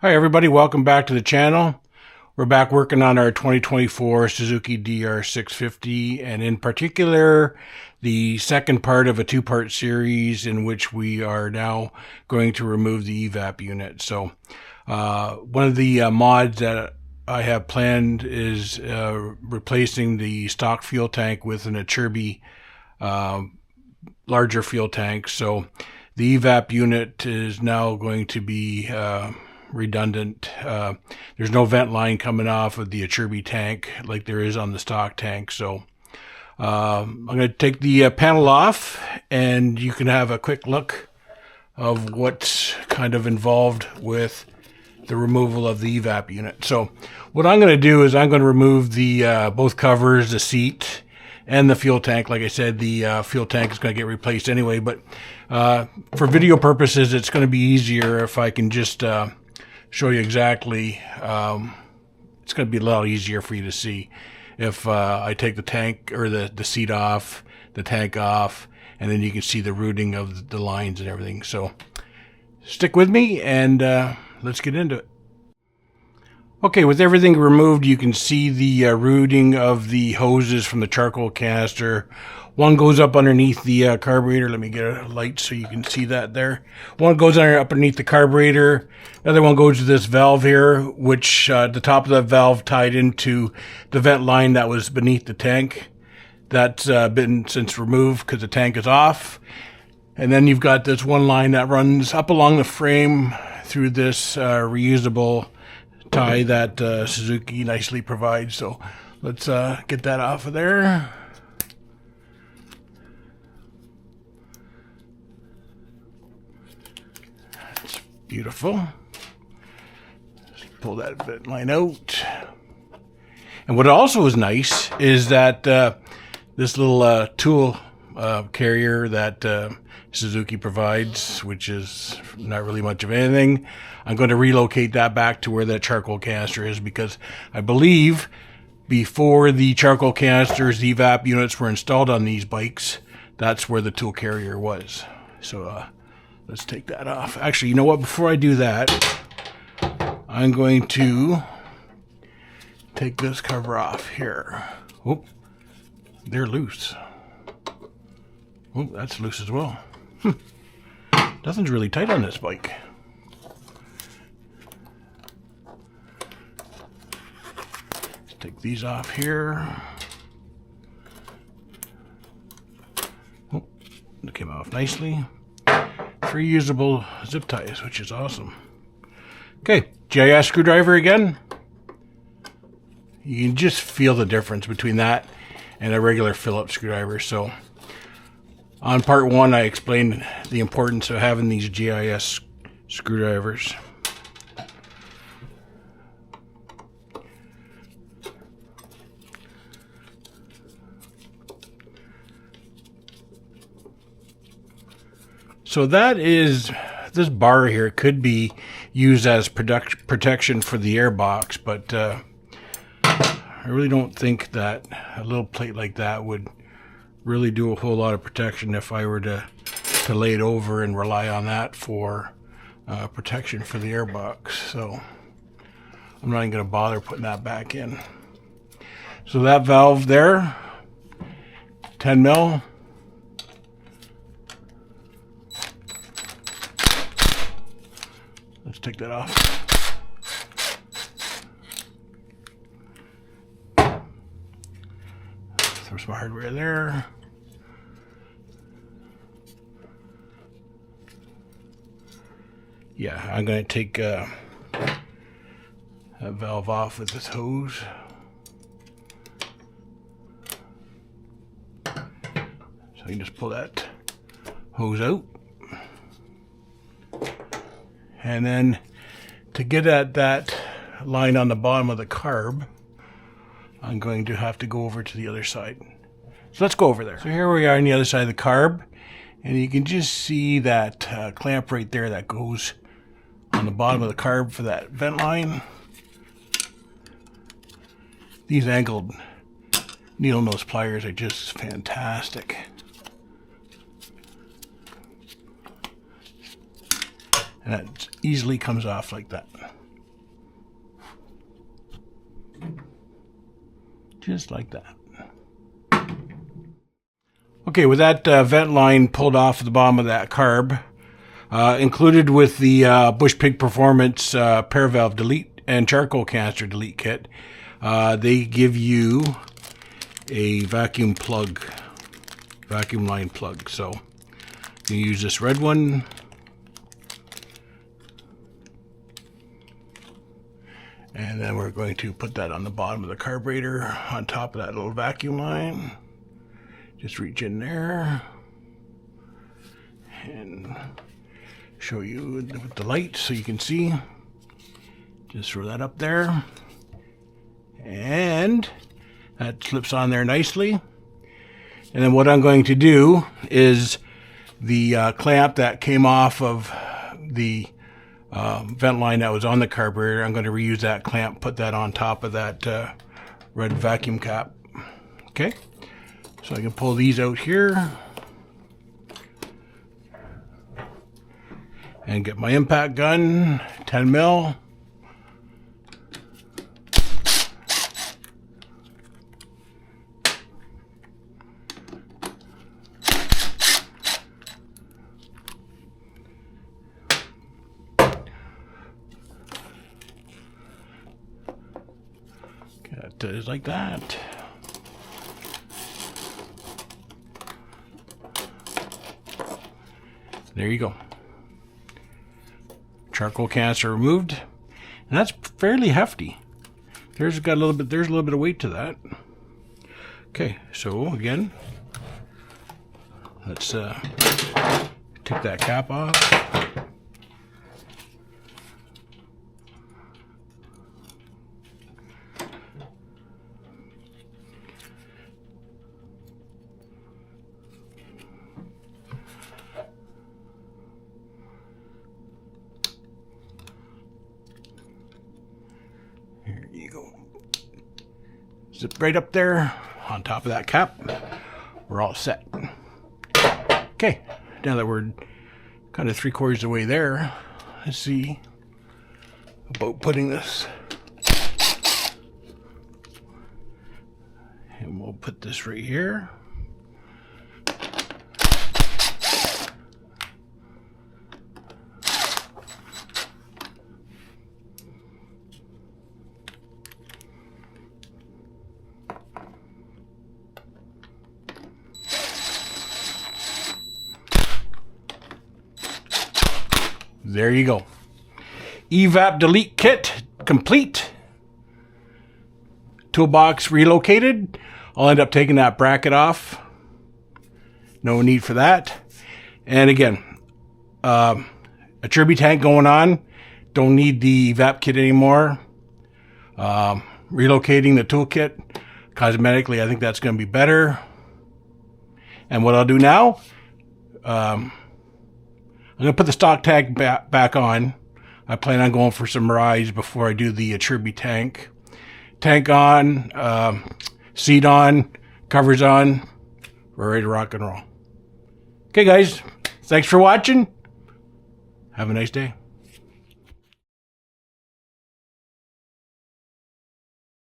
Hi everybody, welcome back to the channel. We're back working on our 2024 Suzuki DR650, and in particular the second part of a two-part series in which we are now going to remove the Evap unit. So one of the mods that I have planned is replacing the stock fuel tank with an Achirby larger fuel tank. So the Evap unit is now going to be redundant. There's no vent line coming off of the Achirby tank like there is on the stock tank. So I'm going to take the panel off, and you can have a quick look of what's kind of involved with the removal of the Evap unit. So what I'm going to do is I'm going to remove the both covers, the seat, and the fuel tank. Like I said, the fuel tank is going to get replaced anyway, but for video purposes, it's going to be easier if I can just show you exactly. It's going to be a lot easier for you to see if I take the tank or the seat off, the tank off, and then you can see the routing of the lines and everything. So stick with me and let's get into it. Okay, with everything removed, you can see the routing of the hoses from the charcoal canister. One goes up underneath the carburetor. Let me get a light so you can see that there. One goes up underneath the carburetor. The other one goes to this valve here, which the top of the valve tied into the vent line that was beneath the tank. That's been since removed because the tank is off. And then you've got this one line that runs up along the frame through this reusable tie that Suzuki nicely provides. So let's get that off of there. That's beautiful. Just pull that vent line out. And what also is nice is that this little tool carrier that Suzuki provides, which is not really much of anything, I'm going to relocate that back to where that charcoal canister is, because I believe before the charcoal canisters, the Evap units were installed on these bikes, that's where the tool carrier was. So let's take that off. Actually, you know what? Before I do that, I'm going to take this cover off here. Oh, they're loose. Oh, that's loose as well. Nothing's really tight on this bike. Let's take these off here. Oh, it came off nicely. 3 usable zip ties, which is awesome. Okay, GIS screwdriver again. You can just feel the difference between that and a regular Phillips screwdriver. So on part 1, I explained the importance of having these GIS screwdrivers. So that is, this bar here could be used as protection for the airbox, but I really don't think that a little plate like that would really do a whole lot of protection if I were to lay it over and rely on that for protection for the airbox. So I'm not even going to bother putting that back in. So that valve there, 10 mil. Let's take that off. Throw some hardware there. Yeah, I'm going to take that valve off with this hose. So you can just pull that hose out. And then to get at that line on the bottom of the carb, I'm going to have to go over to the other side. So let's go over there. So here we are on the other side of the carb, and you can just see that clamp right there that goes on the bottom of the carb for that vent line. These angled needle nose pliers are just fantastic. And that easily comes off like that. Just like that. Okay, with that vent line pulled off the bottom of that carb, included with the Bush Pig Performance pair valve delete and charcoal canister delete kit, they give you a vacuum line plug. So you use this red one, and then we're going to put that on the bottom of the carburetor on top of that little vacuum line. Just reach in there and show you with the light so you can see. Just throw that up there, and that slips on there nicely. And then what I'm going to do is the clamp that came off of the vent line that was on the carburetor, I'm going to reuse that clamp, put that on top of that red vacuum cap. Okay, so I can pull these out here and get my impact gun, 10 mil. Just like that. There you go. Charcoal canister removed, and that's fairly hefty. There's a little bit of weight to that. Okay, so again, let's take that cap off. Here you go. Zip right up there on top of that cap. We're all set. Okay, now that we're kind of 3/4 of the way there, let's see about putting this. And we'll put this right here. There you go. Evap delete kit complete. Toolbox relocated. I'll end up taking that bracket off. No need for that. And again, a Kirby tank going on. Don't need the Evap kit anymore. Relocating the toolkit. Cosmetically, I think that's going to be better. And what I'll do now, I'm going to put the stock tag back on. I plan on going for some rides before I do the Kirby tank. Tank on, seat on, covers on. We're ready to rock and roll. Okay, guys. Thanks for watching. Have a nice day.